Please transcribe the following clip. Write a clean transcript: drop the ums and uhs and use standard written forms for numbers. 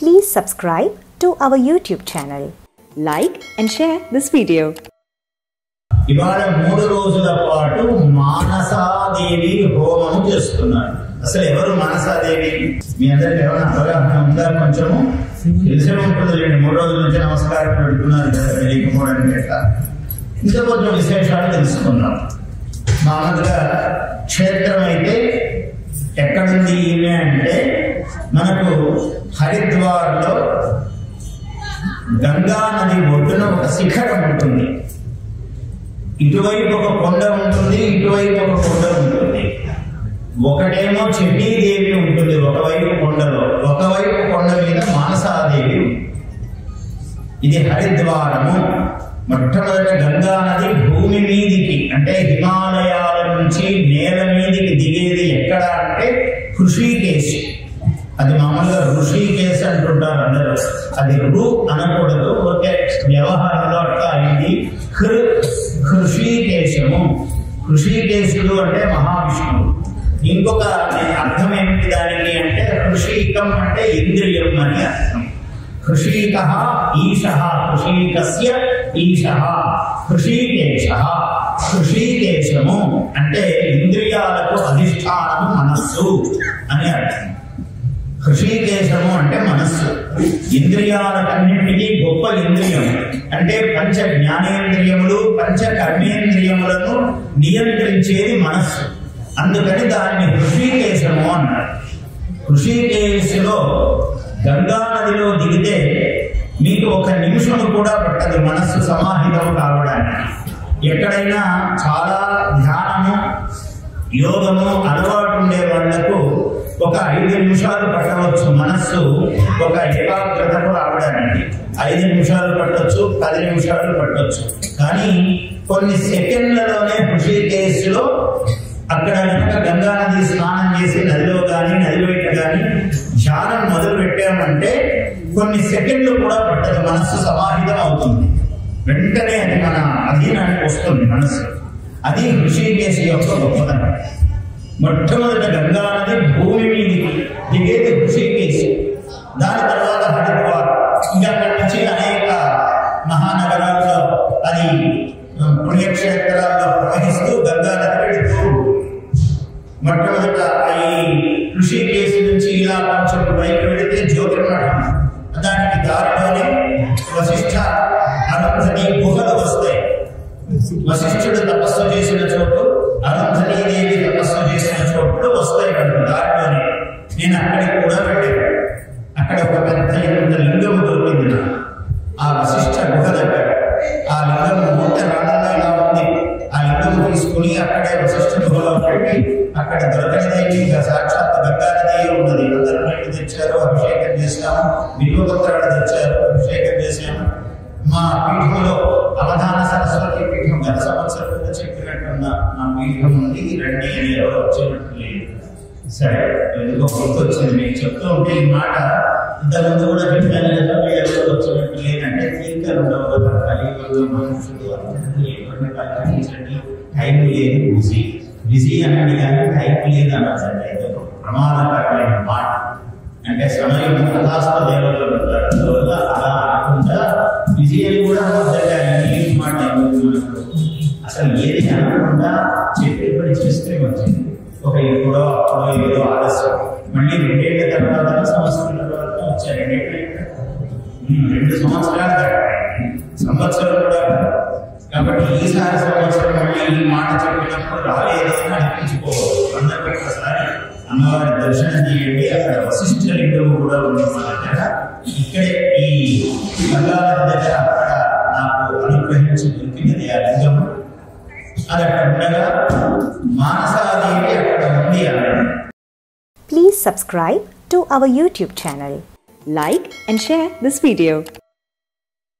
Please subscribe to our YouTube channel. Like and share this video. ఇవాళ 3 రోజుల పాటు మానసాదేవి హోమం చేస్తున్నారు. అసలు ఎవరు మానసాదేవి? మీ అందరికి ఏమైనా అవగాహన ఉందా? కొంచెము తెలిసే ఉంటుంది. 3 రోజుల నుంచి నమస్కారం పెడుతున్నారు కదా, తెలియకపోవడానికి ఎట్లా. ఇంకా కొంచెం విశేషాలు తెలుసుకున్నాం. మామూలుగా క్షేత్రం అయితే ఎక్కడుంది ఈమె అంటే మనకు హరిద్వార్లో గంగా నది ఒడ్డున ఒక శిఖరం ఉంటుంది. ఇటువైపు ఒక కొండ ఉంటుంది, ఇటువైపు ఒక కొండ ఉంటుంది. ఒకటేమో చెన్నీదేవి ఉంటుంది ఒకవైపు కొండలో, ఒకవైపు కొండ మీద మానసాదేవి. ఇది హరిద్వారము. మొట్టమొదట గంగా నది భూమి మీదికి అంటే హిమాలయాల నుంచి నేల మీదికి దిగేది ఎక్కడ అంటే హృషికేశ్. అది మామూలుగా ఋషికేశ్ అంటుంటారు అందరూ. అది రు అనకూడదు, ఓకే, వ్యవహారంలో అట్లా అయింది. హృషికేశము. హృషికేశుడు అంటే మహావిష్ణువు. ఇంకొక అర్థం ఏమిటి దానికి అంటే హృషికం అంటే ఇంద్రియం అని అర్థం. హృషిక ఈశ, హృషికస్య ఈశ హృషికేశ. హృషికేశము అంటే ఇంద్రియాలకు అధిష్టానము మనస్సు అని అర్థం. హృషికేశము అంటే మనస్సు. ఇంద్రియాలన్నింటినీ గొప్ప ఇంద్రియం అంటే పంచ జ్ఞానేంద్రియములు, పంచ కర్మేంద్రియములను నియంత్రించేది మనస్సు. అందుకని దాన్ని హృషికేశము అన్నారు. హృషికేశలో గంగా నదిలో దిగితే మీకు 1 నిమిషం కూడా పట్టదు మనస్సు సమాహితం కావడానికి. ఎక్కడైనా చాలా ధ్యానము, యోగము అలవాటు ఉండే వాళ్లకు 5 నిమిషాలు పట్టవచ్చు మనస్సు ఒక ఏకాగ్రతకు రావడానికి. 5 నిమిషాలు పట్టొచ్చు, 10 నిమిషాలు పట్టొచ్చు. కానీ కొన్ని సెకండ్లలోనే హృషికేశ్లో అక్కడ కనుక గంగా నది స్నానం చేసి నదిలో కానీ నది బయట కానీ ధ్యానం మొదలు పెట్టామంటే కొన్ని సెకండ్లు కూడా పట్టదు, మనస్సు సమాహితం అవుతుంది. వెంటనే అది మన అధీనానికి వస్తుంది మనస్సు. అది హృషికేశ్ యొక్క గొప్పతనం. మొట్టమొదట గంగా నది భూమి మీదికి దిగేది హృషికేశ్. దాని తర్వాత హరిద్వార్. ఇంకా అక్కడి నుంచి అనేక మహానగరాల్లో అది పుణ్యక్షేత్రాల్లో ప్రవహిస్తూ గంగా నది పెడుతూ మొట్టమొదట ఈ హృషికేశ్ నుంచి ఇలా కొంచెం పైకి వెళితే జ్యోతిర్మఠం. దానికి దారిలోనే వశిష్ఠ అనంతని గుహలు వస్తాయి. వశిష్ఠుడు తపస్సు చేసిన చోటు, అనంతనీదేవి తపస్సు చేసిన చోట్లు వస్తాయి కదా దారిలోనే. నేను అక్కడికి కూడా వెళ్ళాను. అక్కడ ఒక పెద్ద లింగము దొరికింది నాకు ఆ వశిష్ఠ గుహ దగ్గర. ఆ లింగము మూట రాళ్ళలో ఇలా ఉంది. ఆ లింగము తీసుకుని అక్కడే వశిష్ఠ గుహలో పెట్టి అక్కడ దొరకనిదేమి ఇంకా సాక్షాత్ గంగానది ఉన్నది. అందరూ నీళ్లు తెచ్చారు, అభిషేకం చేశాము. బిల్వపత్రాలు తెచ్చారు, అభిషేకం చేశాము. మా పీఠంలో అవధాన సరస్వతి పీఠం గత సంవత్సరంలో చెప్పినట్టున్న మా పీఠం నుండి రండి అని ఎవరు వచ్చేటట్టు లేదు. సరే, ఎందుకో గుర్తొచ్చింది మీకు చెప్తూ ఉంటే ఈ మాట. ఇంతకుముందు కూడా చెప్పాను కదా, ఎవరు వచ్చినట్టు లేదంటే తీరికలు ఉండవు కదా. కలియుగంలో మనుషులు అందరినీ ఎవరిని పలకరించండి, టైం లేదు, బిజీ అనండి కానీ టైం లేదు అన్నదండి. ప్రమాదకరమైన మాట. అంటే సమయం కథాస్థ దేవతలు ఉంటారు, అందువల్ల అలా అనకుండా బిజీ అని కూడా ఈ మాట అసలు ఏది అనకుండా చెప్పే పని చేస్తే వచ్చింది. ఒక ఎప్పుడో అప్పుడో ఏదో ఆలస్యం. మళ్ళీ 2 ఏళ్ల తర్వాత సంవత్సరాల తర్వాత వచ్చారు. 2 సంవత్సరాలు సంవత్సరం కూడా. కాబట్టి ఈసారి సంవత్సరం మళ్ళీ ఈ మాట చెప్పినప్పుడు రాలేదని అనిపించుకోవాలి. అందరికీ ఒకసారి అమ్మవారి దర్శనం చేయండి. అక్కడ వశిష్ఠ లింగము కూడా ఉంది మా దగ్గర. ఇక్కడే ఈ గంగా దగ్గర అక్కడ నాకు అనుగ్రహించి దొరికినది ఆ లింగము. అది అక్కడ ఉండగా మానసాదేవి అక్కడ ఉంది అన్నాడు. Please subscribe to our YouTube channel. Like and share this video.